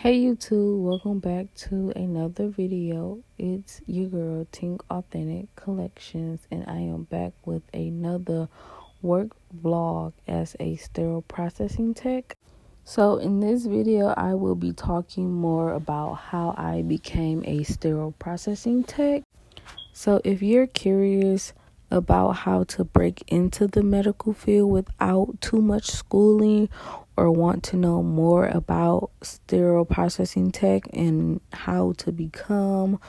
Hey YouTube, welcome back to another video. It's your girl Tink Authentic Collections, and I am back with another work vlog as a sterile processing tech. So in this video, I will be talking more about how I became a sterile processing tech. So if you're curious about how to break into the medical field without too much schooling, or want to know more about sterile processing tech and how to become,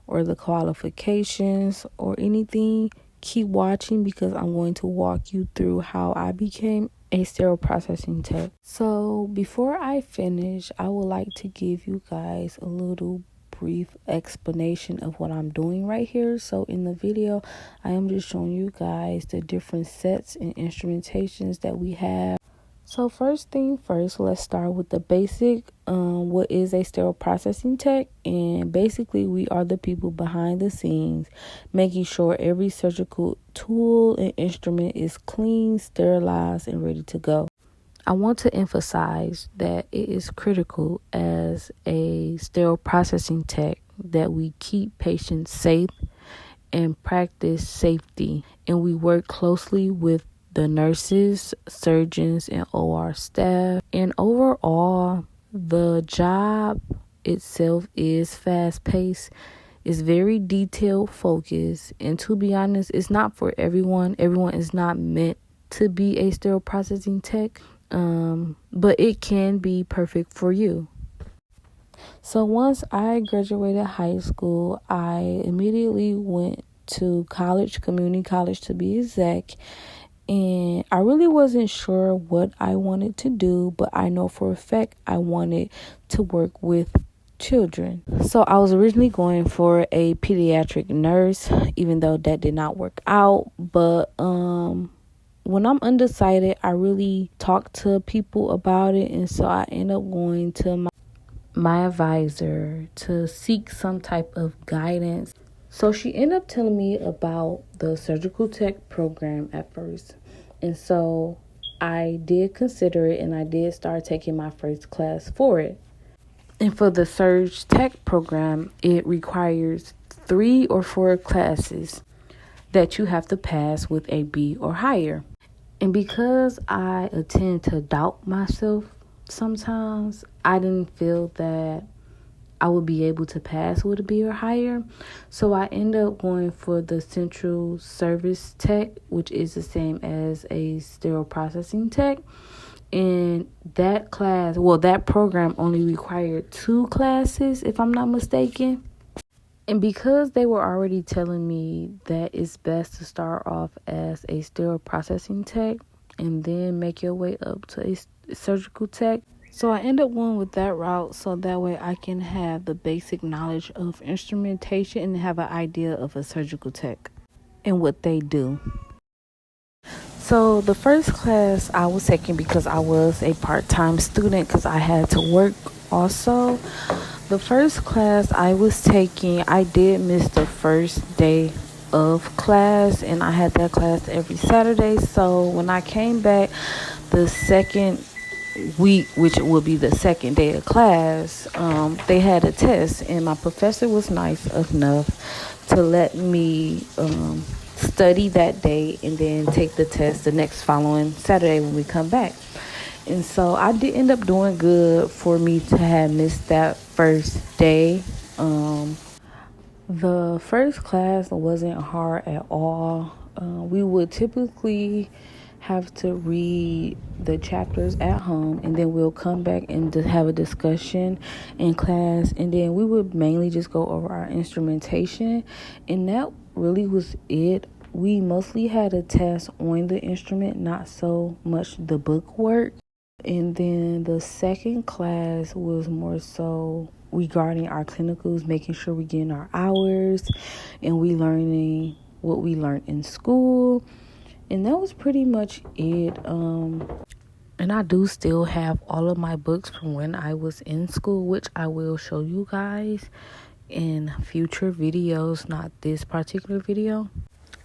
or the qualifications or anything, keep watching because I'm going to walk you through how I became a sterile processing tech. So before I finish, I would like to give you guys a little brief explanation of what I'm doing right here. So in the video, I am just showing you guys the different sets and instrumentations that we have. So first thing first, let's start with the basic. What is a sterile processing tech? And basically, we are the people behind the scenes, making sure every surgical tool and instrument is clean, sterilized, and ready to go. I want to emphasize that it is critical as a sterile processing tech that we keep patients safe and practice safety, and we work closely with the nurses, surgeons, and OR staff. And overall, the job itself is fast-paced. It's very detailed focused, and to be honest, it's not for everyone. Everyone is not meant to be a sterile processing tech, but it can be perfect for you. So once I graduated high school, I immediately went to college, community college to be exact. And I really wasn't sure what I wanted to do, but I know for a fact I wanted to work with children. So I was originally going for a pediatric nurse, even though that did not work out. But when I'm undecided, I really talk to people about it. And so I end up going to my advisor to seek some type of guidance. So she ended up telling me about the surgical tech program at first. And so I did consider it, and I did start taking my first class for it. And for the Surg Tech program, it requires 3 or 4 classes that you have to pass with a B or higher. And because I tend to doubt myself sometimes, I didn't feel that I would be able to pass with a B or higher. So I end up going for the Central Service Tech, which is the same as a sterile processing tech. And that program only required 2 classes, if I'm not mistaken. And because they were already telling me that it's best to start off as a sterile processing tech and then make your way up to a surgical tech, so I end up going with that route, so that way I can have the basic knowledge of instrumentation and have an idea of a surgical tech and what they do. So the first class I was taking, because I was a part-time student because I had to work also. The first class I was taking, I did miss the first day of class, and I had that class every Saturday. So when I came back the second week, which would be the second day of class, they had a test, and my professor was nice enough to let me study that day and then take the test the next following Saturday when we come back. And so I did end up doing good for me to have missed that first day. The first class wasn't hard at all. We would typically have to read the chapters at home, and then we'll come back and have a discussion in class, and then we would mainly just go over our instrumentation, and that really was it. We mostly had a test on the instrument, not so much the book work. And then the second class was more so regarding our clinicals, making sure we're getting our hours and we learning what we learned in school. And that was pretty much it. And I do still have all of my books from when I was in school, which I will show you guys in future videos, not this particular video.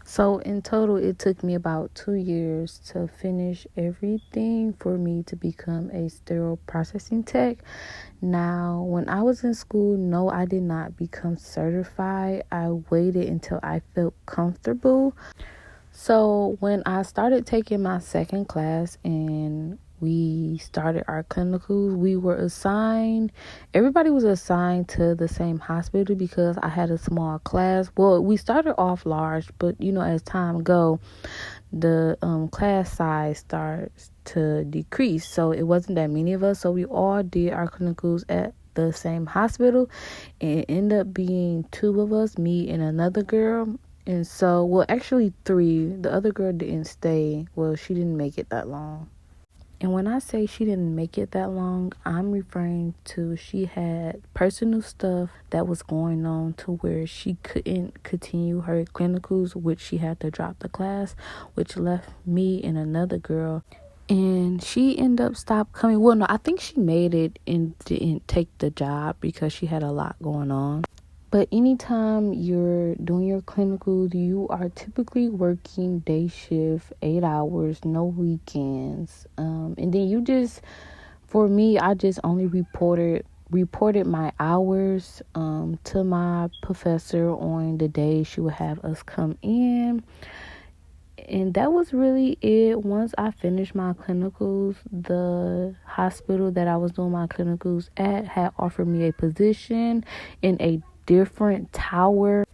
So in total, it took me about 2 years to finish everything for me to become a sterile processing tech. Now, when I was in school, no, I did not become certified. I waited until I felt comfortable. So when I started taking my second class and we started our clinicals, everybody was assigned to the same hospital because I had a small class. Well, we started off large, but as time go, the class size starts to decrease. So it wasn't that many of us. So we all did our clinicals at the same hospital, and it ended up being two of us, me and another girl. And so, well, actually three. The other girl didn't stay. Well, she didn't make it that long. And when I say she didn't make it that long, I'm referring to she had personal stuff that was going on to where she couldn't continue her clinicals, which she had to drop the class, which left me and another girl. And she ended up stopped coming. Well, no, I think she made it and didn't take the job because she had a lot going on. But anytime you're doing your clinicals, you are typically working day shift, 8 hours, no weekends. And then for me, I just only reported my hours to my professor on the day she would have us come in. And that was really it. Once I finished my clinicals, the hospital that I was doing my clinicals at had offered me a position in a different tower.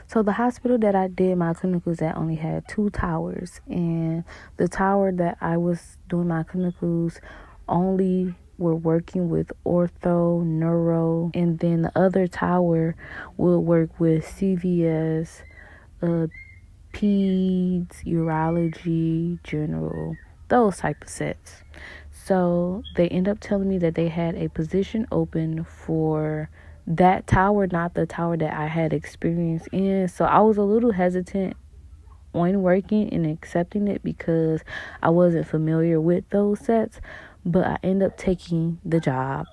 So the hospital that I did my clinicals at only had 2 towers, and the tower that I was doing my clinicals only were working with ortho, neuro, and then the other tower will work with CVS, peds, urology, general, those type of sets. So they end up telling me that they had a position open for that tower, not the tower that I had experience in. So I was a little hesitant on working and accepting it because I wasn't familiar with those sets, but I ended up taking the job.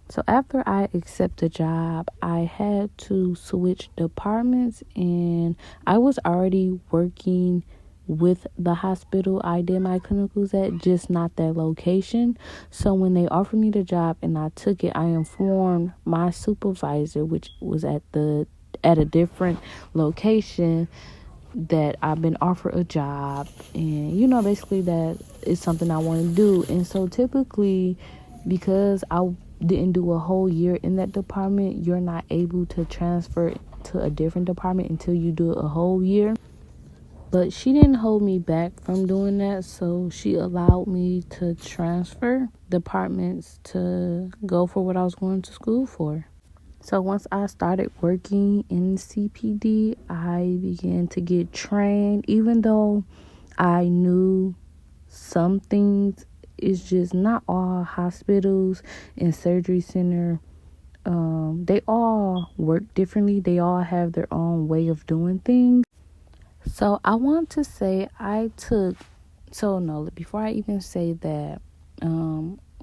So after I accept the job, I had to switch departments, and I was already working with the hospital I did my clinicals at, just not that location. So when they offered me the job and I took it, I informed my supervisor, which was at a different location, that I've been offered a job, and basically that is something I want to do. And so typically, because I didn't do a whole year in that department, you're not able to transfer to a different department until you do a whole year. But she didn't hold me back from doing that, so she allowed me to transfer departments to go for what I was going to school for. So once I started working in CPD, I began to get trained. Even though I knew some things, it's just not all hospitals and surgery center. They all work differently. They all have their own way of doing things. So I want to say before I even say that,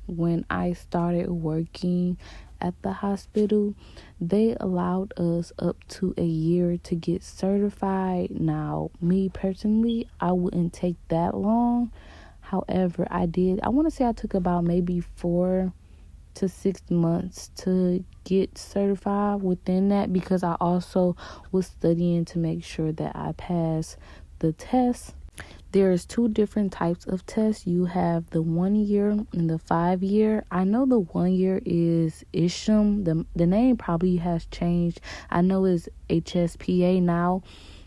when I started working at the hospital, they allowed us up to a year to get certified. Now, me personally, I wouldn't take that long. However, I want to say I took about maybe 4 to 6 months to get certified within that, because I also was studying to make sure that I passed the test. There's 2 different types of tests. You have the 1 year and the 5 year. I know the 1 year is ISHM. The name probably has changed. I know it's HSPA now,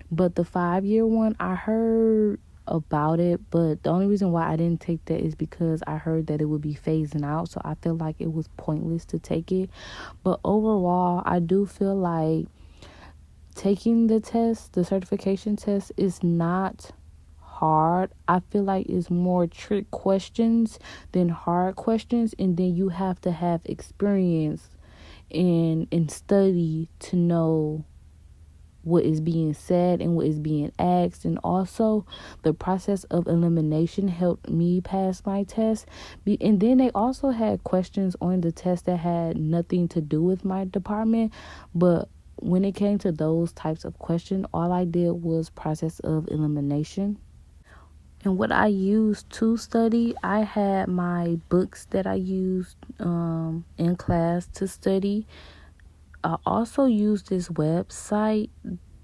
but the 5 year one, I heard about it, but the only reason why I didn't take that is because I heard that it would be phasing out, so I feel like it was pointless to take it. But overall, I do feel like taking the certification test, is not hard. I feel like it's more trick questions than hard questions, and then you have to have experience and study to know what is being said and what is being asked. And also the process of elimination helped me pass my test. And then they also had questions on the test that had nothing to do with my department, but when it came to those types of questions, all I did was process of elimination. And what I used to study, I had my books that I used in class to study. I also used this website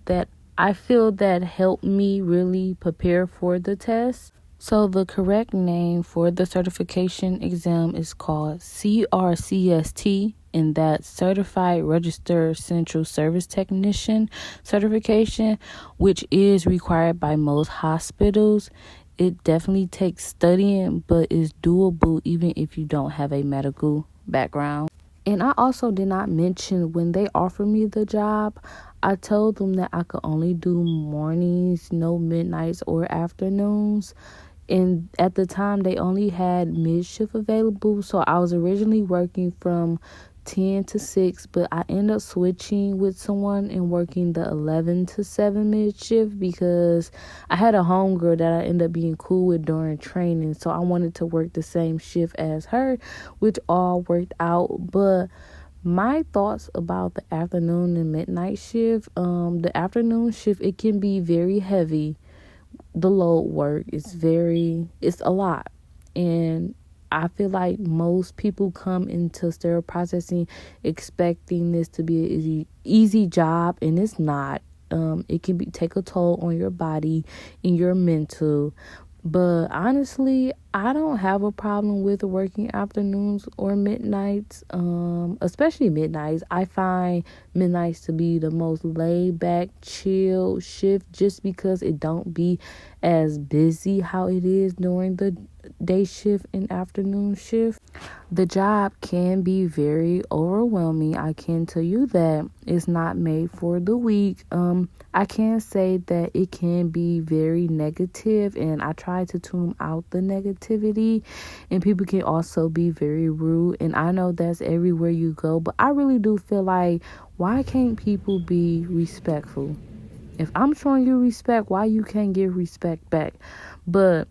that I feel that helped me really prepare for the test. So the correct name for the certification exam is called CRCST, and that's Certified Registered Central Service Technician certification, which is required by most hospitals. It definitely takes studying, but is doable even if you don't have a medical background. And I also did not mention when they offered me the job, I told them that I could only do mornings, no midnights or afternoons. And at the time, they only had mid shift available. So I was originally working from 10 to 6, but I ended up switching with someone and working the 11 to 7 mid shift because I had a homegirl that I ended up being cool with during training. So I wanted to work the same shift as her, which all worked out. But my thoughts about the afternoon and midnight shift, the afternoon shift, it can be very heavy. The load work is it's a lot. And I feel like most people come into sterile processing expecting this to be an easy job, and it's not. It can take a toll on your body and your mental. But honestly, I don't have a problem with working afternoons or midnights, especially midnights. I find midnights to be the most laid back, chill shift just because it don't be as busy how it is during the day shift and afternoon shift. The job can be very overwhelming. I can tell you that it's not made for the weak. I can say that it can be very negative, and I try to tune out the negativity. And people can also be very rude, and I know that's everywhere you go, but I really do feel like, why can't people be respectful? If I'm showing you respect, why you can't give respect back? But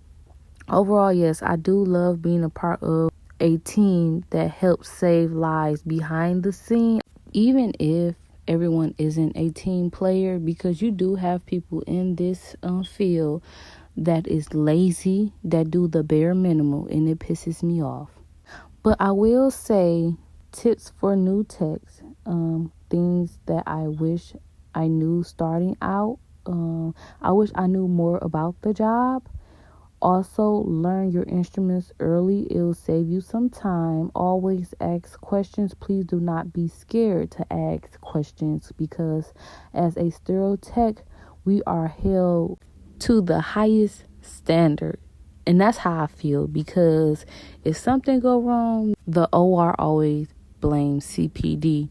overall, yes, I do love being a part of a team that helps save lives behind the scene, even if everyone isn't a team player, because you do have people in this field that is lazy, that do the bare minimum, and it pisses me off. But I will say, tips for new techs, things that I wish I knew starting out. I wish I knew more about the job. Also, learn your instruments early. It'll save you some time. Always ask questions. Please do not be scared to ask questions, because as a sterile tech, we are held to the highest standard. And that's how I feel, because if something go wrong, the OR always blames CPD.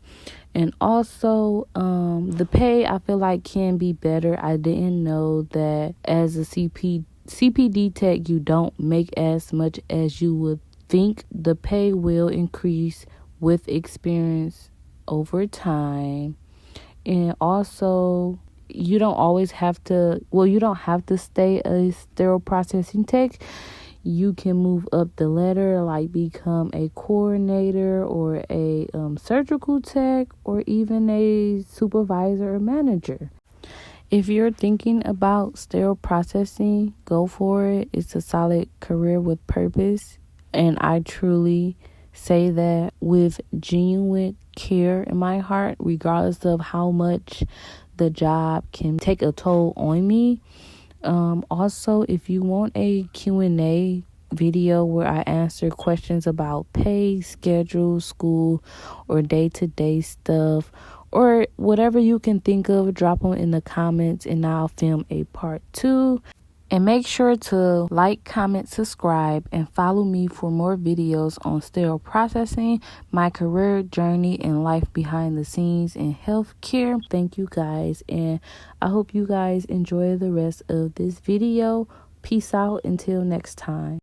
And also, the pay I feel like can be better. I didn't know that as a CPD tech, you don't make as much as you would think. The pay will increase with experience over time. And also, you don't have to stay a sterile processing tech. You can move up the ladder, like become a coordinator or a surgical tech, or even a supervisor or manager. If you're thinking about sterile processing, go for it. It's a solid career with purpose. And I truly say that with genuine care in my heart, regardless of how much the job can take a toll on me. Also, if you want a Q&A video where I answer questions about pay, schedule, school, or day-to-day stuff, or whatever you can think of, drop them in the comments and I'll film a part 2. And make sure to like, comment, subscribe, and follow me for more videos on sterile processing, my career journey, and life behind the scenes in healthcare. Thank you guys, and I hope you guys enjoy the rest of this video. Peace out until next time.